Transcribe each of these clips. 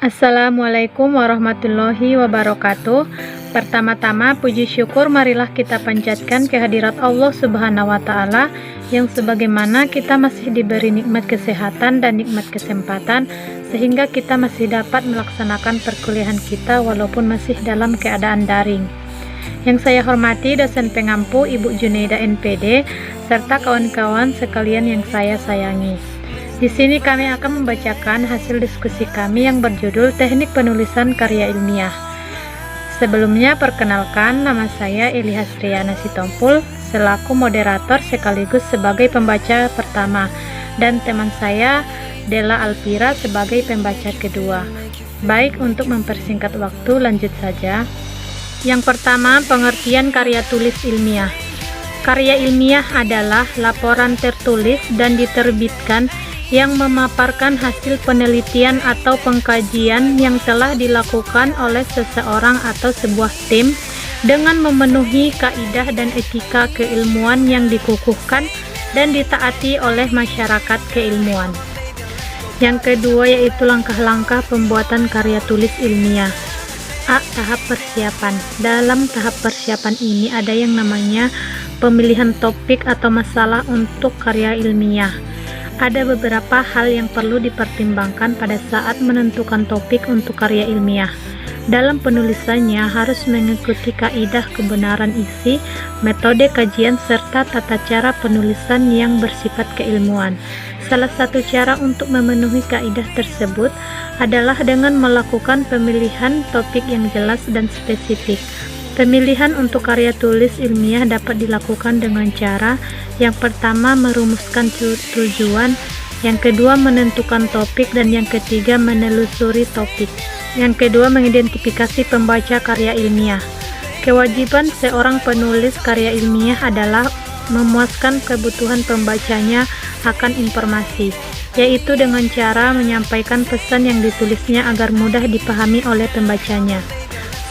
Assalamualaikum warahmatullahi wabarakatuh. Pertama-tama puji syukur marilah kita panjatkan kehadirat Allah Subhanahu wa taala yang sebagaimana kita masih diberi nikmat kesehatan dan nikmat kesempatan sehingga kita masih dapat melaksanakan perkuliahan kita walaupun masih dalam keadaan daring. Yang saya hormati dosen pengampu Ibu Junaida NPD serta kawan-kawan sekalian yang saya sayangi. Di sini kami akan membacakan hasil diskusi kami yang berjudul Teknik Penulisan Karya Ilmiah. Sebelumnya perkenalkan, nama saya Eli Hasriana Sitompul selaku moderator sekaligus sebagai pembaca pertama dan teman saya Della Alpira sebagai pembaca kedua. Baik, untuk mempersingkat waktu lanjut saja. Yang pertama, pengertian karya tulis ilmiah. Karya ilmiah adalah laporan tertulis dan diterbitkan yang memaparkan hasil penelitian atau pengkajian yang telah dilakukan oleh seseorang atau sebuah tim dengan memenuhi kaidah dan etika keilmuan yang dikukuhkan dan ditaati oleh masyarakat keilmuan. Yang kedua yaitu langkah-langkah pembuatan karya tulis ilmiah. A. Tahap persiapan. Dalam tahap persiapan ini ada yang namanya pemilihan topik atau masalah untuk karya ilmiah. Ada beberapa hal yang perlu dipertimbangkan pada saat menentukan topik untuk karya ilmiah. Dalam penulisannya harus mengikuti kaidah kebenaran isi, metode kajian, serta tata cara penulisan yang bersifat keilmuan. Salah satu cara untuk memenuhi kaidah tersebut adalah dengan melakukan pemilihan topik yang jelas dan spesifik. Pemilihan untuk karya tulis ilmiah dapat dilakukan dengan cara yang pertama merumuskan tujuan, yang kedua menentukan topik, dan yang ketiga menelusuri topik. Yang kedua, mengidentifikasi pembaca karya ilmiah. Kewajiban seorang penulis karya ilmiah adalah memuaskan kebutuhan pembacanya akan informasi, yaitu dengan cara menyampaikan pesan yang ditulisnya agar mudah dipahami oleh pembacanya.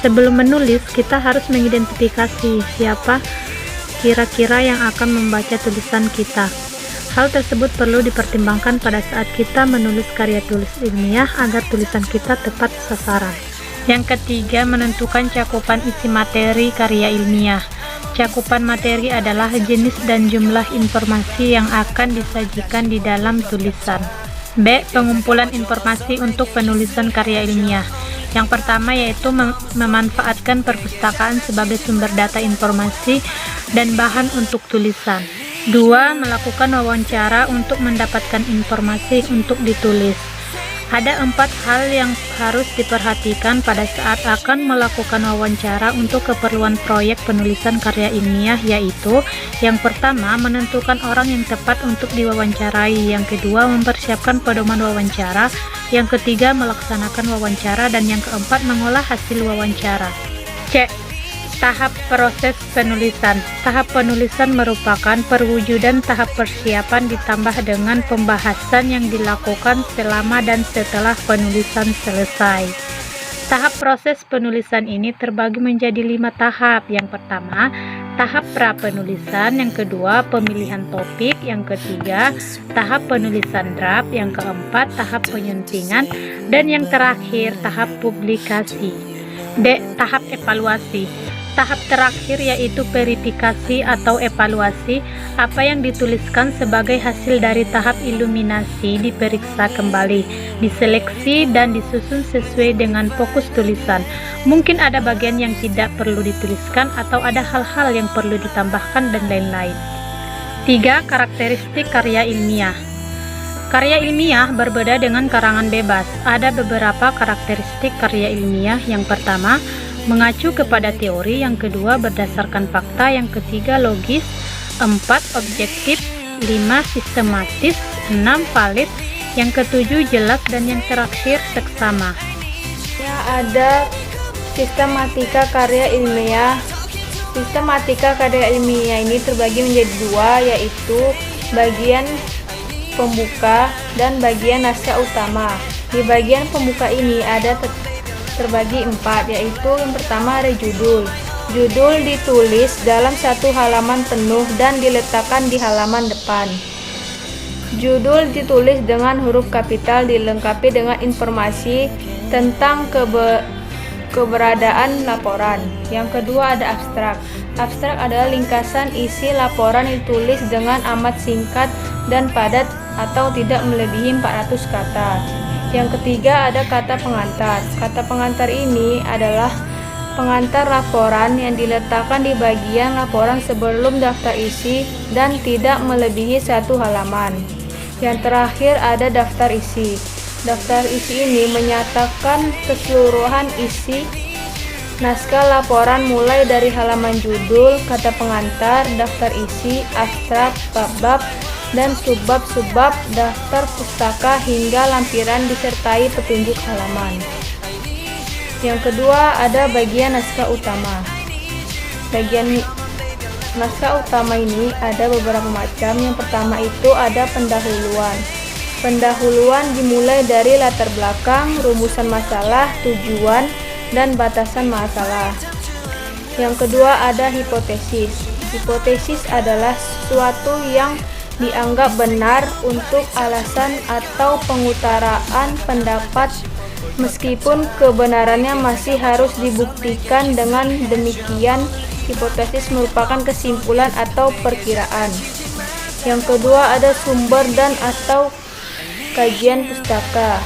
Sebelum menulis, kita harus mengidentifikasi siapa kira-kira yang akan membaca tulisan kita. Hal tersebut perlu dipertimbangkan pada saat kita menulis karya tulis ilmiah agar tulisan kita tepat sasaran. Yang ketiga, menentukan cakupan isi materi karya ilmiah. Cakupan materi adalah jenis dan jumlah informasi yang akan disajikan di dalam tulisan. B. Pengumpulan informasi untuk penulisan karya ilmiah. Yang pertama yaitu memanfaatkan perpustakaan sebagai sumber data informasi dan bahan untuk tulisan. 2. Melakukan wawancara untuk mendapatkan informasi untuk ditulis. Ada 4 hal yang harus diperhatikan pada saat akan melakukan wawancara untuk keperluan proyek penulisan karya ilmiah, yaitu yang pertama, menentukan orang yang tepat untuk diwawancarai, yang kedua, mempersiapkan pedoman wawancara, yang ketiga, melaksanakan wawancara, dan yang keempat, mengolah hasil wawancara. C. Tahap proses penulisan. Tahap penulisan merupakan perwujudan tahap persiapan ditambah dengan pembahasan yang dilakukan selama dan setelah penulisan selesai. Tahap proses penulisan ini terbagi menjadi 5 tahap. Yang pertama, tahap pra-penulisan, yang kedua, pemilihan topik, yang ketiga, tahap penulisan draft, yang keempat, tahap penyuntingan, dan yang terakhir, tahap publikasi. D. Tahap evaluasi. Tahap terakhir yaitu verifikasi atau evaluasi. Apa yang dituliskan sebagai hasil dari tahap iluminasi diperiksa kembali, diseleksi, dan disusun sesuai dengan fokus tulisan. Mungkin ada bagian yang tidak perlu dituliskan atau ada hal-hal yang perlu ditambahkan dan lain-lain. 3. Karakteristik karya ilmiah. Karya ilmiah berbeda dengan karangan bebas. Ada beberapa karakteristik karya ilmiah. Yang pertama, mengacu kepada teori, yang kedua berdasarkan fakta, yang ketiga logis, 4 objektif, 5 sistematis, 6 valid, yang ketujuh jelas, dan yang terakhir seksama. Ada sistematika karya ilmiah. Sistematika karya ilmiah ini terbagi menjadi 2, yaitu bagian pembuka dan bagian naskah utama. Di bagian pembuka ini ada terbagi 4, yaitu yang pertama ada judul. Judul ditulis dalam 1 halaman penuh dan diletakkan di halaman depan. Judul ditulis dengan huruf kapital dilengkapi dengan informasi tentang keberadaan laporan. Yang kedua ada abstrak. Abstrak adalah ringkasan isi laporan yang ditulis dengan amat singkat dan padat atau tidak melebihi 400 kata. Yang ketiga ada kata pengantar. Kata pengantar ini adalah pengantar laporan yang diletakkan di bagian laporan sebelum daftar isi dan tidak melebihi 1 halaman. Yang terakhir ada daftar isi. Daftar isi ini menyatakan keseluruhan isi naskah laporan mulai dari halaman judul, kata pengantar, daftar isi, abstrak, bab-bab, dan subbab-subbab daftar pustaka hingga lampiran disertai petunjuk halaman. Yang kedua ada bagian naskah utama. Bagian naskah utama ini ada beberapa macam. Yang pertama itu ada pendahuluan. Pendahuluan dimulai dari latar belakang, rumusan masalah, tujuan, dan batasan masalah. Yang kedua ada hipotesis. Hipotesis adalah sesuatu yang dianggap benar untuk alasan atau pengutaraan pendapat meskipun kebenarannya masih harus dibuktikan. Dengan demikian, hipotesis merupakan kesimpulan atau perkiraan. Yang kedua ada sumber dan atau kajian pustaka.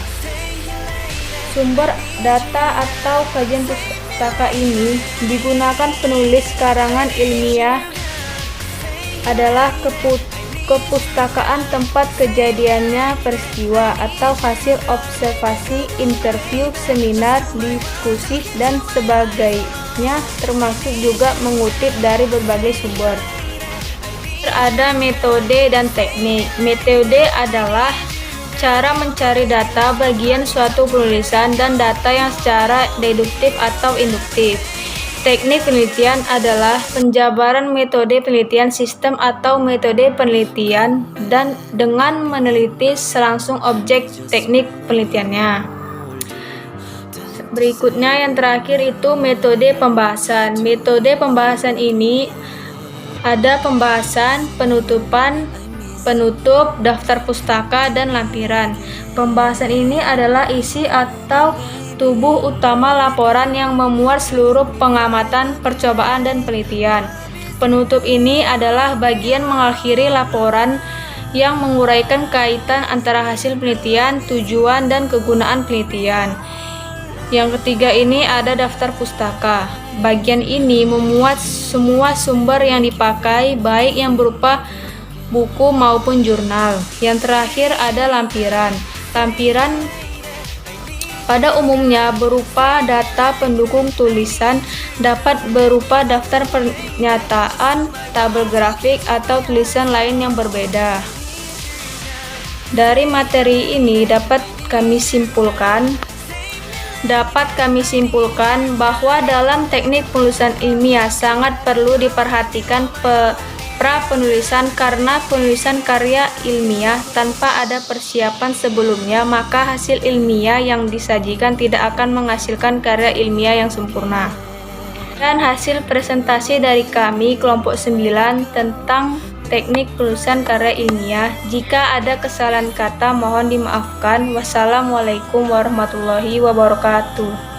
Sumber data atau kajian pustaka ini digunakan penulis karangan ilmiah adalah kepustakaan tempat kejadiannya peristiwa atau hasil observasi, interview, seminar, diskusi, dan sebagainya, termasuk juga mengutip dari berbagai sumber. Ada metode dan teknik. Metode adalah cara mencari data bagian suatu penulisan dan data yang secara deduktif atau induktif. Teknik penelitian adalah penjabaran metode penelitian sistem atau metode penelitian dan dengan meneliti langsung objek teknik penelitiannya. Berikutnya yang terakhir itu metode pembahasan. Metode pembahasan ini ada pembahasan, penutupan, penutup, daftar pustaka, dan lampiran. Pembahasan ini adalah isi atau tubuh utama laporan yang memuat seluruh pengamatan, percobaan, dan penelitian. Penutup ini adalah bagian mengakhiri laporan yang menguraikan kaitan antara hasil penelitian, tujuan, dan kegunaan penelitian. Yang ketiga ini ada daftar pustaka. Bagian ini memuat semua sumber yang dipakai, baik yang berupa buku maupun jurnal. Yang terakhir ada lampiran. Lampiran pada umumnya berupa data pendukung tulisan, dapat berupa daftar pernyataan, tabel grafik, atau tulisan lain yang berbeda. Dari materi ini dapat kami simpulkan bahwa dalam teknik penulisan ilmiah sangat perlu diperhatikan pra-penulisan, karena penulisan karya ilmiah tanpa ada persiapan sebelumnya, maka hasil ilmiah yang disajikan tidak akan menghasilkan karya ilmiah yang sempurna. Dan hasil presentasi dari kami kelompok 9 tentang teknik penulisan karya ilmiah. Jika ada kesalahan kata mohon dimaafkan. Wassalamualaikum warahmatullahi wabarakatuh.